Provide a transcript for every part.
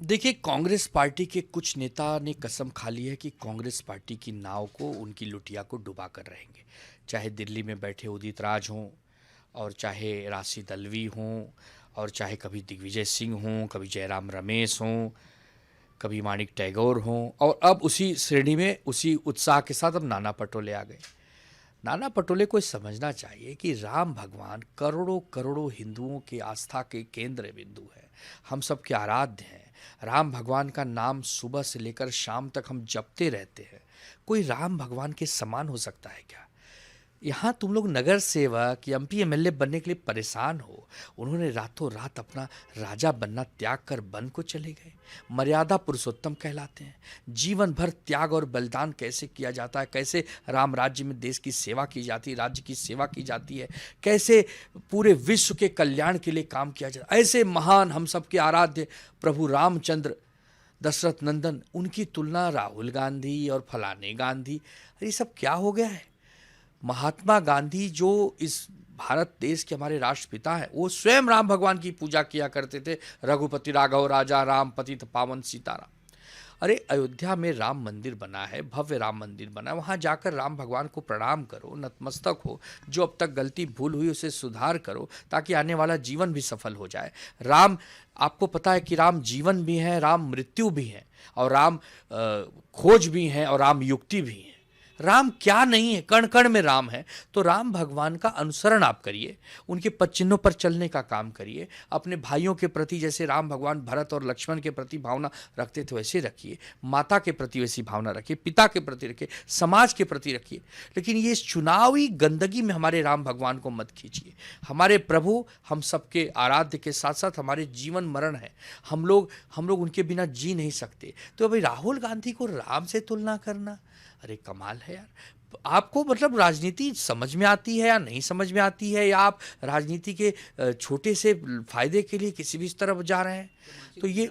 देखिए, कांग्रेस पार्टी के कुछ नेता ने कसम खा ली है कि कांग्रेस पार्टी की नाव को, उनकी लुटिया को डुबा कर रहेंगे। चाहे दिल्ली में बैठे उदित राज हों, और चाहे राशि दलवी हों, और चाहे कभी दिग्विजय सिंह हों, कभी जयराम रमेश हों, कभी माणिक टैगोर हों, और अब उसी श्रेणी में उसी उत्साह के साथ अब नाना पटोले आ गए। नाना पटोले को समझना चाहिए कि राम भगवान करोड़ों करोड़ों हिंदुओं के आस्था के केंद्र बिंदु है। हम सबके आराध्य हैं। राम भगवान का नाम सुबह से लेकर शाम तक हम जपते रहते हैं। कोई राम भगवान के समान हो सकता है क्या? यहाँ तुम लोग नगर सेवक एमपी एमएलए बनने के लिए परेशान हो। उन्होंने रातों रात अपना राजा बनना त्याग कर वन को चले गए। मर्यादा पुरुषोत्तम कहलाते हैं। जीवन भर त्याग और बलिदान कैसे किया जाता है, कैसे राम राज्य में देश की सेवा की जाती है, राज्य की सेवा की जाती है, कैसे पूरे विश्व के कल्याण के लिए काम किया जाता है। ऐसे महान हम सबके आराध्य प्रभु रामचंद्र दशरथ नंदन, उनकी तुलना राहुल गांधी और फलाने गांधी, ये सब क्या हो गया है? महात्मा गांधी जो इस भारत देश के हमारे राष्ट्रपिता हैं, वो स्वयं राम भगवान की पूजा किया करते थे। रघुपति राघव राजा राम, पतित पावन सीताराम। अरे, अयोध्या में राम मंदिर बना है, भव्य राम मंदिर बना है। वहाँ जाकर राम भगवान को प्रणाम करो, नतमस्तक हो। जो अब तक गलती भूल हुई उसे सुधार करो, ताकि आने वाला जीवन भी सफल हो जाए। राम, आपको पता है कि राम जीवन भी हैं, राम मृत्यु भी हैं, और राम खोज भी हैं, और राम युक्ति भी हैं। राम क्या नहीं है, कण कण में राम है। तो राम भगवान का अनुसरण आप करिए, उनके पद चिन्हों पर चलने का काम करिए। अपने भाइयों के प्रति जैसे राम भगवान भरत और लक्ष्मण के प्रति भावना रखते थे वैसे रखिए, माता के प्रति वैसी भावना रखिए, पिता के प्रति रखिए, समाज के प्रति रखिए। लेकिन ये चुनावी गंदगी में हमारे राम भगवान को मत खींचिए। हमारे प्रभु हम सबके आराध्य के साथ साथ हमारे जीवन मरण है। हम लोग उनके बिना जी नहीं सकते। तो अभी राहुल गांधी को राम से तुलना करना, अरे कमाल है यार। आपको मतलब राजनीति समझ में आती है या नहीं समझ में आती है, या आप राजनीति के छोटे से फायदे के लिए किसी भी तरफ जा रहे हैं? तो ये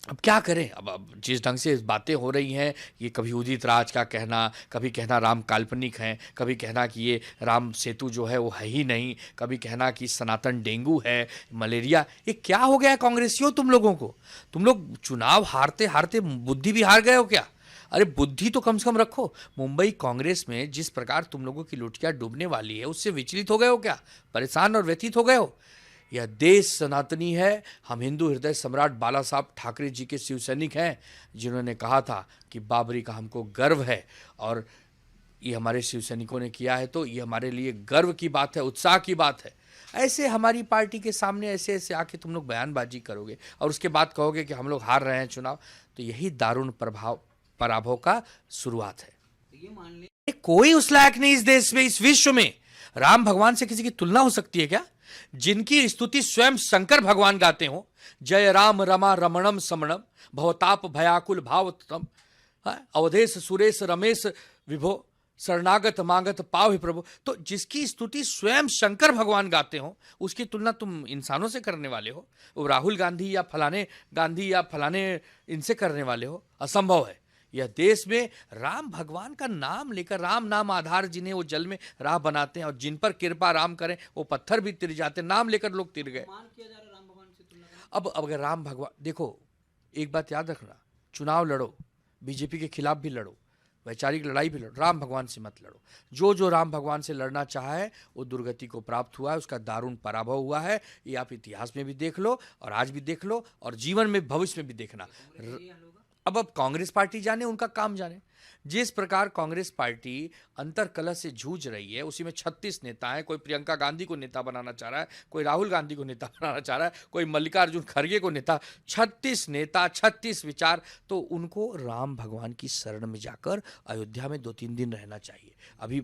अब क्या करें? अब जिस ढंग से बातें हो रही हैं, ये कभी उदित राज का कहना, कभी कहना राम काल्पनिक हैं, कभी कहना कि ये राम सेतु जो है वो है ही नहीं, कभी कहना कि सनातन डेंगू है, मलेरिया। ये क्या हो गया है कांग्रेसियों तुम लोगों को? तुम लोग चुनाव हारते हारते बुद्धि भी हार गए हो क्या? अरे बुद्धि तो कम से कम रखो। मुंबई कांग्रेस में जिस प्रकार तुम लोगों की लुटिया डूबने वाली है, उससे विचलित हो गए हो क्या? परेशान और व्यथित हो गए हो? यह देश सनातनी है। हम हिंदू हृदय सम्राट बाला साहब ठाकरे जी के शिव सैनिक हैं, जिन्होंने कहा था कि बाबरी का हमको गर्व है, और ये हमारे शिव सैनिकों ने किया है, तो ये हमारे लिए गर्व की बात है, उत्साह की बात है। ऐसे हमारी पार्टी के सामने ऐसे ऐसे आके तुम लोग बयानबाजी करोगे और उसके बाद कहोगे कि हम लोग हार रहे हैं चुनाव, तो यही दारुण पराभव का शुरुआत है। ये मान ले, कोई उस लायक नहीं इस देश में, इस विश्व में। राम भगवान से किसी की तुलना हो सकती है क्या? जिनकी स्तुति स्वयं शंकर भगवान गाते हो, जय राम रमा रमणम समणम भवताप भयाकुल भावतम, अवधेश सुरेश रमेश विभो शरणागत मांगत पाव प्रभु। तो जिसकी स्तुति स्वयं शंकर भगवान गाते हो, उसकी तुलना तुम इंसानों से करने वाले हो? वो राहुल गांधी या फलाने गांधी या फलाने इनसे करने वाले हो? असंभव है। यह देश में राम भगवान का नाम लेकर, राम नाम आधार जिन्हें वो जल में राह बनाते हैं, और जिन पर कृपा राम करें वो पत्थर भी तिर जाते हैं। नाम लेकर लोग तिर गए। अब अगर राम भगवान, देखो एक बात याद रखना, चुनाव लड़ो, बीजेपी के खिलाफ भी लड़ो, वैचारिक लड़ाई भी लड़ो, राम भगवान से मत लड़ो। जो राम भगवान से लड़ना चाहा है वो दुर्गति को प्राप्त हुआ है, उसका दारुण पराभव हुआ है। ये आप इतिहास में भी देख लो, और आज भी देख लो, और जीवन में भविष्य में भी देखना। अब कांग्रेस पार्टी जाने, उनका काम जाने। जिस प्रकार कांग्रेस पार्टी अंतरकलह से जूझ रही है, उसी में 36 नेता हैं। कोई प्रियंका गांधी को नेता बनाना चाह रहा है, कोई राहुल गांधी को नेता बनाना चाह रहा है, कोई मल्लिकार्जुन खड़गे को नेता। 36 नेता, 36 विचार। तो उनको राम भगवान की शरण में जाकर अयोध्या में 2-3 दिन रहना चाहिए। अभी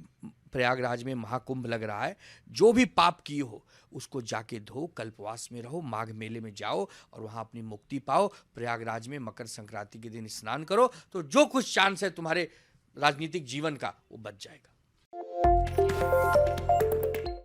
प्रयागराज में महाकुंभ लग रहा है। जो भी पाप किए हो उसको जाके धो, कल्पवास में रहो, माघ मेले में जाओ और वहां अपनी मुक्ति पाओ। प्रयागराज में मकर संक्रांति के दिन स्नान करो, तो जो कुछ चांस है तुम्हारे राजनीतिक जीवन का वो बच जाएगा।